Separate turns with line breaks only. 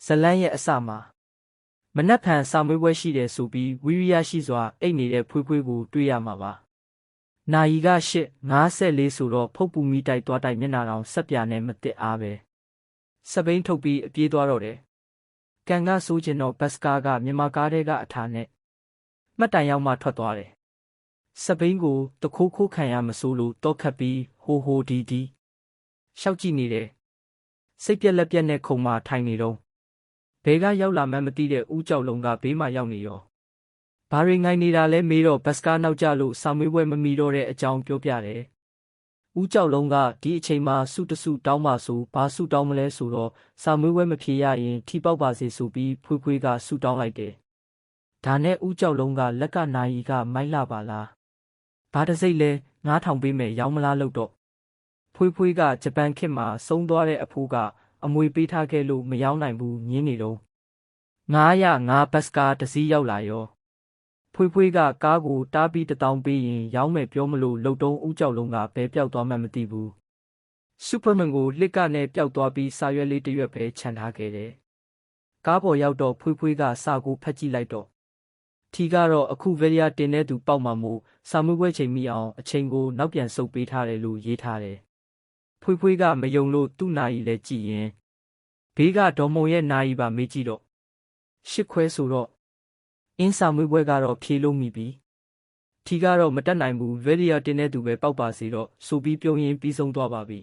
ဇလန်းရဲ့အစမှာမနက်ဖြန်စာမေးပွဲရှိတယ်ဆိုပြီးဝီရိယရှိစွာအိတ်နေတဲ့ဖွေးဖွေးကိုတွေ့ရမှာပါ။နာယီက8:54ဆိုတော့ဖုတ်ပူမိတိုက်သွားတိုက်မျက်နှာတောင်ဆက်ပြာနဲ့မတစ်အားပဲ။စပိန်ထုတ်ပြီးအပြေးသွားတော့တယ်။ကန်ကဆိုးကျင်တော့ဘတ်စကားကမြန်မာကားထဲကအထာနဲ့မှတ်တိုင်ရောက်မှထွက်သွားတယ်။စပိန်ကိုတခိုးခိုးခံရမစိုးလို့တော့ခတ်ပြီးဟိုဟိုဒီဒီရှောက်ကြည့်နေတယ်။စိတ်ပြက်လက်ပြက်နဲ့ခုံမှထိုင်နေတော့ဘဲကရောက်လာမှမသိတဲ့ဦးကြောက်လုံးကဘေးမှာရောက်နေရောဘာတွေငိုင်နေတာလဲမေးတော့ဘတ်စကားနောက်ကျလို့စာမေးပွဲမမီတော့တဲ့အကြောင်းပြောပြတယ်ဦးကြောက်လုံးကဒီအချိန်မှာစုတစုတောင်းပါဆိုဘာစုတောင်းမလဲဆိုတော့စာမေးပွဲမဖြေရရင်ထိပေါက်ပါစေဆိုပြီးဖွေးဖွေးကစုတောင်းလိုက်တယ်ဒါနဲ့ဦးကြောက်လုံးကလက်ကနာယီကမိုက်လာပါလားဘာတစိမ့်လဲ9000ပေးမယ်ရောင်းမလားလို့တော့ဖွေးဖွေးကဂျပန်ခေတ်မှာဆုံးသွားတဲ့အဖိုးကအမွေပေးထားခဲ့လို့မရောင်းနိုင်ဘူးညင်းနေတော့905ဘတ်စကားတစ်စီးရောက်လာရောဖွေးဖွေးကကားကိုတားပြီး1000ပေးရင်ရောင်းမယ်ပြောမလို့လှုပ်တုံးဦးကြောက်လုံးကဘဲပြောက်သွားမှမသိဘူးစူပါမန်ကိုလစ်ကနဲ့ပျောက်သွားပြီးစာရွက်လေးတစ်ရွက်ပဲခြံထားခဲ့တယ်ကားပေါ်ရောက်တော့ဖွေးဖွေးကစာကိုဖတ်ကြည့်လိုက်တော့ထီကတော့အခုဗေရီယာတင်တဲ့သူပေါက်မှမို့စာမေးပွဲချိန်မိအောင်အချိန်ကိုနောက်ပြန်ဆုပ်ပေးထားတယ်လို့ရေးထားတယ်ဖွေးဖွေးကမယုံလို့သူ့နာယီလဲကြည့်ရင်ဘေးကဒေါ်မုံရဲ့နာယီပါမေးကြည့်တော့8 ခွဲဆိုတော့အင်းစာမေးပွဲကတော့ဖြေလို့မိပြီထီကတော့မတက်နိုင်ဘူးဗေရီယာတင်တဲ့သူပဲပေါက်ပါစေတော့ဆိုပြီးပြုံးရင်ပြီးဆုံးသွားပါပြီ